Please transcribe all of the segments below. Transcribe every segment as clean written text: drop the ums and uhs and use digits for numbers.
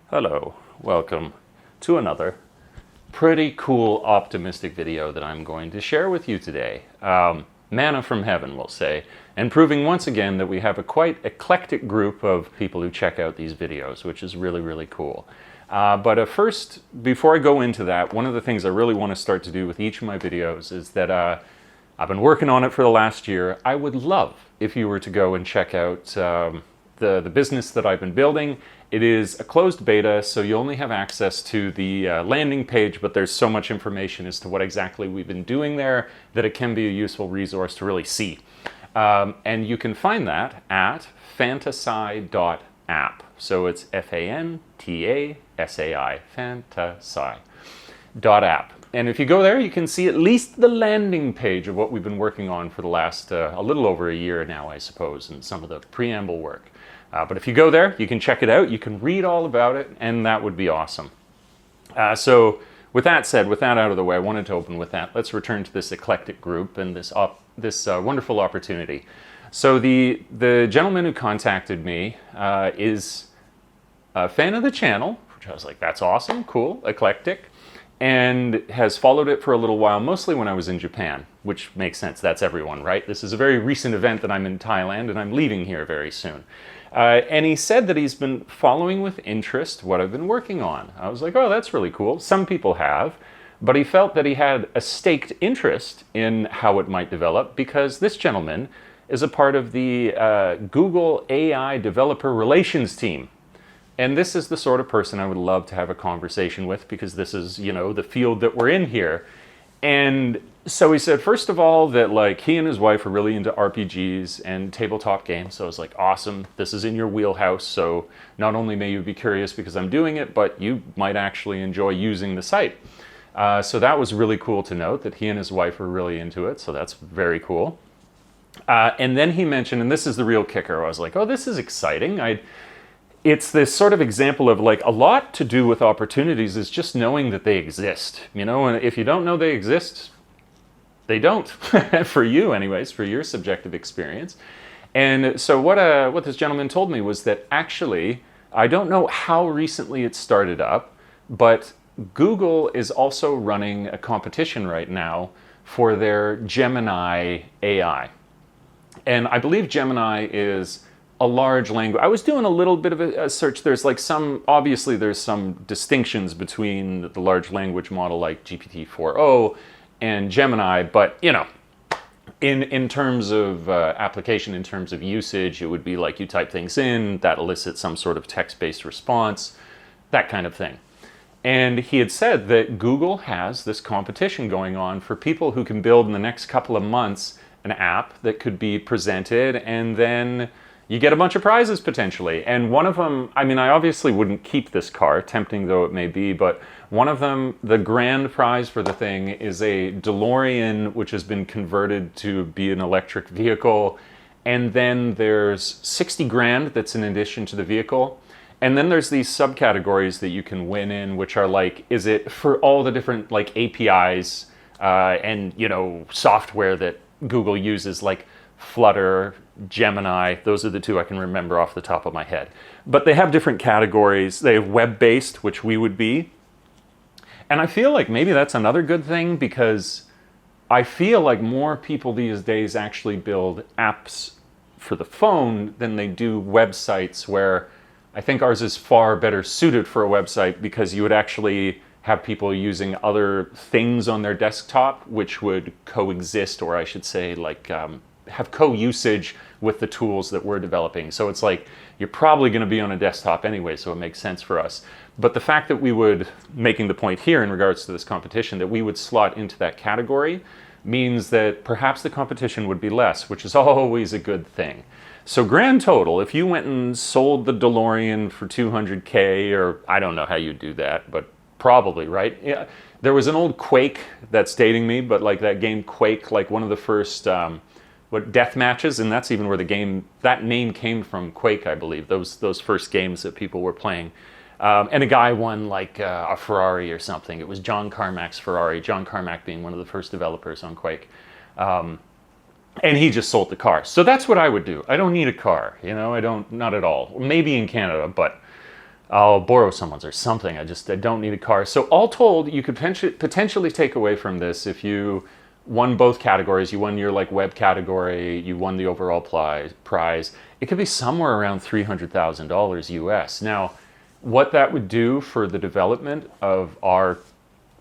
Hello, welcome to another pretty cool optimistic video that I'm going to share with you today. Manna from heaven, we'll say, and proving once again that we have a quite eclectic group of people who check out these videos, which is really, really cool. But first, before I go into that, one of the things I really want to start to do with each of my videos is that I've been working on it for the last year. I would love if you were to go and check out the business that I've been building. It is a closed beta, so you only have access to the landing page, but there's so much information as to what exactly we've been doing there that it can be a useful resource to really see. And you can find that at fantasai.app. So it's Fantasai, fantasai.app. And if you go there, you can see at least the landing page of what we've been working on for the last a little over a year now, I suppose, and some of the preamble work. But if you go there, you can check it out, you can read all about it, and that would be awesome. So with that said, with that out of the way, I wanted to open with that. Let's return to this eclectic group and this wonderful opportunity. So the gentleman who contacted me is a fan of the channel, which I was like, that's awesome, cool, eclectic, and has followed it for a little while, mostly when I was in Japan, which makes sense, that's everyone, right? This is a very recent event that I'm in Thailand, and I'm leaving here very soon. And he said that he's been following with interest what I've been working on. I was like, oh, that's really cool. Some people have, but he felt that he had a staked interest in how it might develop because this gentleman is a part of the Google AI developer relations team. And this is the sort of person I would love to have a conversation with because this is, you know, the field that we're in here. And so he said, first of all, that like he and his wife are really into RPGs and tabletop games. So I was like, awesome, this is in your wheelhouse. So not only may you be curious because I'm doing it, but you might actually enjoy using the site. So that was really cool to note that he and his wife are really into it. So that's very cool. And then he mentioned, and this is the real kicker, I was like, oh, this is exciting. It's this sort of example of like a lot to do with opportunities is just knowing that they exist, you know, and if you don't know they exist, they don't, for you anyways, for your subjective experience. And so what this gentleman told me was that actually, I don't know how recently it started up, but Google is also running a competition right now for their Gemini AI. And I believe Gemini is a large language. I was doing a little bit of a search. There's like obviously there's some distinctions between the large language model like GPT-4o and Gemini, but you know, in terms of application, in terms of usage, it would be like you type things in, that elicits some sort of text-based response, that kind of thing. And he had said that Google has this competition going on for people who can build in the next couple of months an app that could be presented, and then you get a bunch of prizes potentially. And one of them, I mean, I obviously wouldn't keep this car, tempting though it may be, but one of them, the grand prize for the thing is a DeLorean, which has been converted to be an electric vehicle. And then there's 60 grand that's in addition to the vehicle. And then there's these subcategories that you can win in, which are like, is it for all the different like APIs and, you know, software that Google uses, like Flutter, Gemini, those are the two I can remember off the top of my head. But they have different categories. They have web-based, which we would be. And I feel like maybe that's another good thing because I feel like more people these days actually build apps for the phone than they do websites, where I think ours is far better suited for a website because you would actually have people using other things on their desktop which would coexist, or I should say like have co-usage with the tools that we're developing. So it's like you're probably going to be on a desktop anyway, so it makes sense for us. But the fact that we would, making the point here in regards to this competition, that we would slot into that category means that perhaps the competition would be less, which is always a good thing. So grand total, if you went and sold the DeLorean for 200K, or I don't know how you do that, but probably, right? Yeah. There was an old Quake that's dating me, but like that game Quake, like one of the first death matches, and that's even where that name came from, Quake, I believe, those first games that people were playing. And a guy won like a Ferrari or something. It was John Carmack's Ferrari, John Carmack being one of the first developers on Quake. And he just sold the car. So that's what I would do. I don't need a car, you know, not at all. Maybe in Canada, but I'll borrow someone's or something. I don't need a car. So all told, you could potentially take away from this, if you won both categories, you won your like web category, you won the overall prize, it could be somewhere around $300,000 US. Now, what that would do for the development of our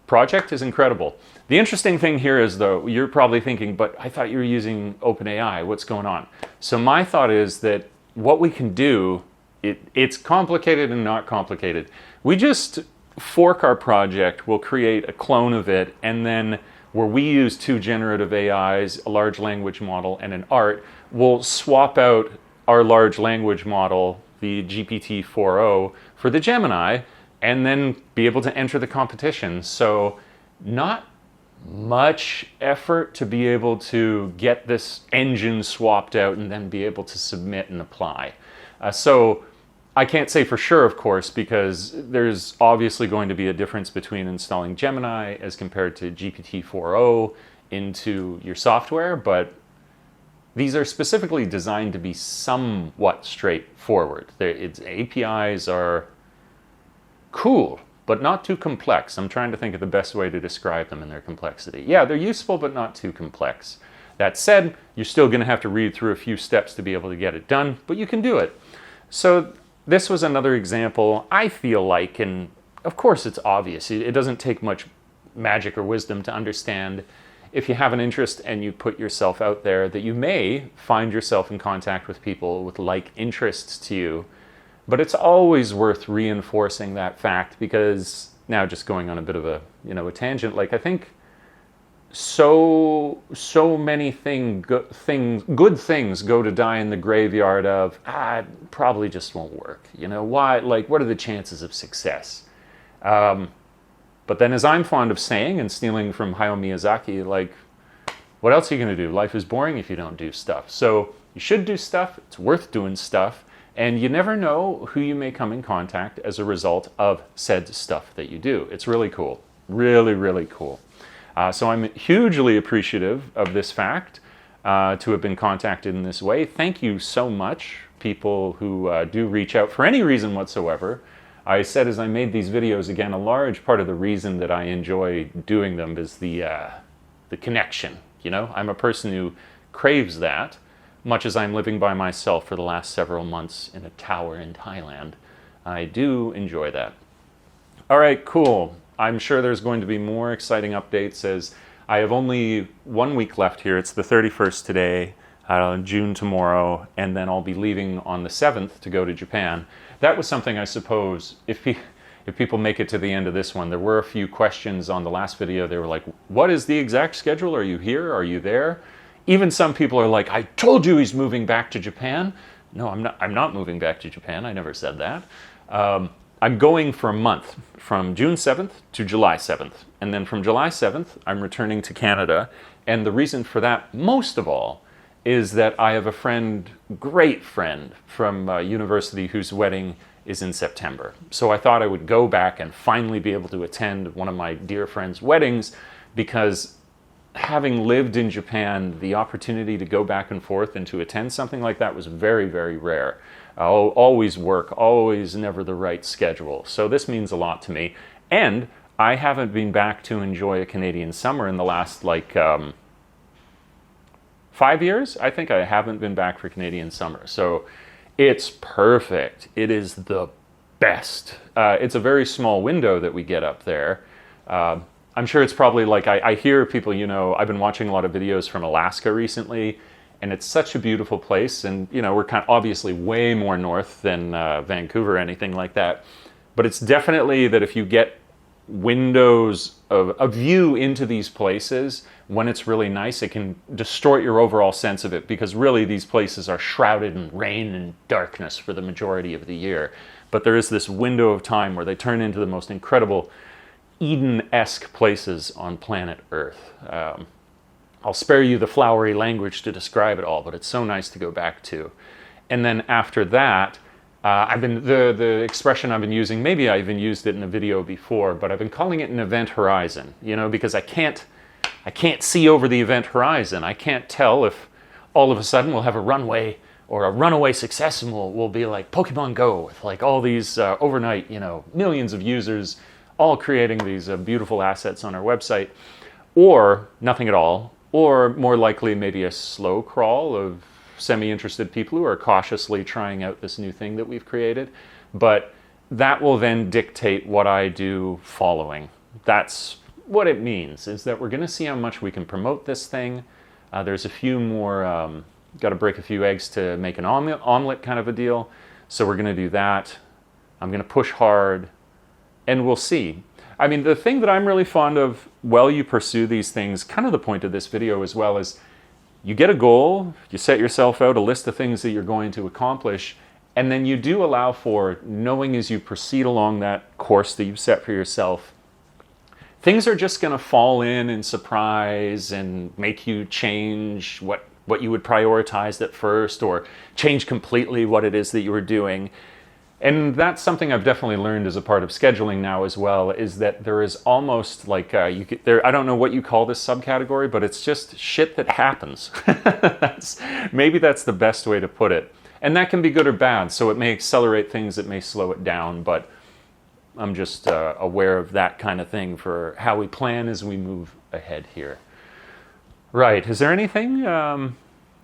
project is incredible. The interesting thing here is, though, you're probably thinking, but I thought you were using OpenAI. What's going on? So my thought is that what we can do, it's complicated and not complicated. We just fork our project, we'll create a clone of it, and then where we use 2 generative AIs, a large language model and an art, we'll swap out our large language model, the GPT-4o, for the Gemini, and then be able to enter the competition. So not much effort to be able to get this engine swapped out and then be able to submit and apply. So I can't say for sure, of course, because there's obviously going to be a difference between installing Gemini as compared to GPT-4o into your software, but these are specifically designed to be somewhat straightforward. Its APIs are cool, but not too complex. I'm trying to think of the best way to describe them in their complexity. Yeah, they're useful, but not too complex. That said, you're still going to have to read through a few steps to be able to get it done, but you can do it. So this was another example, I feel like, and of course it's obvious. It doesn't take much magic or wisdom to understand, if you have an interest and you put yourself out there, that you may find yourself in contact with people with like interests to you. But it's always worth reinforcing that fact, because now, just going on a bit of a tangent, like I think so many good things go to die in the graveyard of, it probably just won't work. Why? Like, what are the chances of success? But then, as I'm fond of saying and stealing from Hayao Miyazaki, like, what else are you going to do? Life is boring if you don't do stuff. So you should do stuff. It's worth doing stuff. And you never know who you may come in contact as a result of said stuff that you do. It's really cool. Really, really cool. So I'm hugely appreciative of this fact, to have been contacted in this way. Thank you so much, people who do reach out for any reason whatsoever. I said as I made these videos, again, a large part of the reason that I enjoy doing them is the connection. I'm a person who craves that, much as I'm living by myself for the last several months in a tower in Thailand. I do enjoy that. All right, cool. I'm sure there's going to be more exciting updates, as I have only 1 week left here. It's the 31st today, June tomorrow, and then I'll be leaving on the 7th to go to Japan. That was something, I suppose, if people make it to the end of this one, there were a few questions on the last video. They were like, what is the exact schedule? Are you here? Are you there? Even some people are like, I told you he's moving back to Japan. No, I'm not moving back to Japan. I never said that. I'm going for a month, from June 7th to July 7th. And then from July 7th, I'm returning to Canada. And the reason for that, most of all, is that I have a friend, great friend from university, whose wedding is in September. So I thought I would go back and finally be able to attend one of my dear friends' weddings, because having lived in Japan, the opportunity to go back and forth and to attend something like that was very, very rare. Always work, always never the right schedule. So this means a lot to me. And I haven't been back to enjoy a Canadian summer in the last 5 years. I think I haven't been back for Canadian summer. So it's perfect. It is the best. It's a very small window that we get up there. I'm sure it's probably like, I hear people, I've been watching a lot of videos from Alaska recently, and it's such a beautiful place. And, we're kind of obviously way more north than Vancouver or anything like that. But it's definitely that if you get windows of a view into these places, when it's really nice, it can distort your overall sense of it, because really these places are shrouded in rain and darkness for the majority of the year. But there is this window of time where they turn into the most incredible Eden-esque places on planet Earth. I'll spare you the flowery language to describe it all, but it's so nice to go back to. And then after that, the expression I've been using, maybe I even used it in a video before, but I've been calling it an event horizon, because I can't see over the event horizon. I can't tell if all of a sudden we'll have a runway or a runaway success will be like Pokemon Go with like all these overnight, millions of users all creating these beautiful assets on our website, or nothing at all, or more likely maybe a slow crawl of semi-interested people who are cautiously trying out this new thing that we've created. But that will then dictate what I do following. That's what it means, is that we're going to see how much we can promote this thing. There's a few more, got to break a few eggs to make an omelet kind of a deal. So we're going to do that. I'm going to push hard, and we'll see. I mean, the thing that I'm really fond of while you pursue these things, kind of the point of this video as well, is you get a goal, you set yourself out a list of things that you're going to accomplish, and then you do allow for, knowing as you proceed along that course that you've set for yourself, things are just going to fall in and surprise and make you change what you would prioritize at first, or change completely what it is that you were doing. And that's something I've definitely learned as a part of scheduling now as well, is that there is almost like, I don't know what you call this subcategory, but it's just shit that happens. Maybe that's the best way to put it. And that can be good or bad, so it may accelerate things, it may slow it down, but I'm just aware of that kind of thing for how we plan as we move ahead here. Right, is there anything?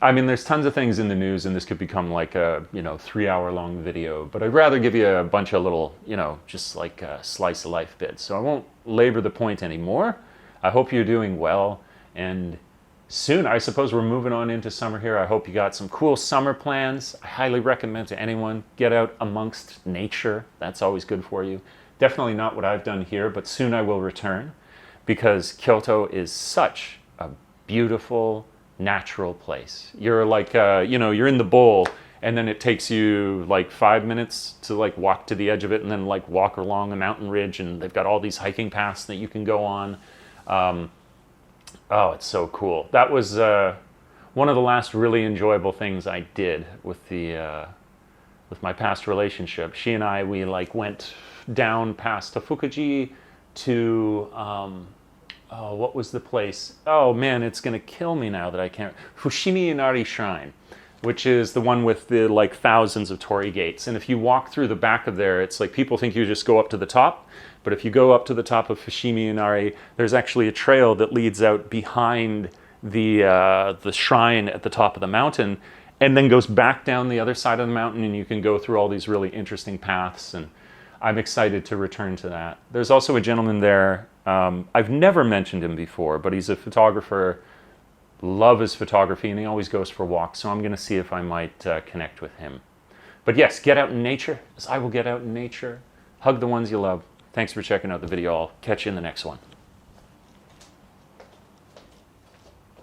I mean, there's tons of things in the news, and this could become like a 3-hour-long video, but I'd rather give you a bunch of little, just like slice of life bits. So I won't labor the point anymore. I hope you're doing well, and soon, I suppose we're moving on into summer here. I hope you got some cool summer plans. I highly recommend to anyone, get out amongst nature. That's always good for you. Definitely not what I've done here, but soon I will return, because Kyoto is such a beautiful, natural place. You're like, you're in the bowl, and then it takes you like 5 minutes to like walk to the edge of it, and then like walk along a mountain ridge, and they've got all these hiking paths that you can go on. Oh, it's so cool. That was one of the last really enjoyable things I did with with my past relationship. She and I, we like went down past Fukuji to what was the place? Oh man, it's gonna kill me now that I can't. Fushimi Inari Shrine, which is the one with the like thousands of torii gates. And if you walk through the back of there, it's like people think you just go up to the top. But if you go up to the top of Fushimi Inari, there's actually a trail that leads out behind the shrine at the top of the mountain, and then goes back down the other side of the mountain, and you can go through all these really interesting paths. And I'm excited to return to that. There's also a gentleman there. I've never mentioned him before, but he's a photographer. Love his photography, and he always goes for walks. So I'm going to see if I might connect with him. But yes, get out in nature, as I will get out in nature. Hug the ones you love. Thanks for checking out the video. I'll catch you in the next one.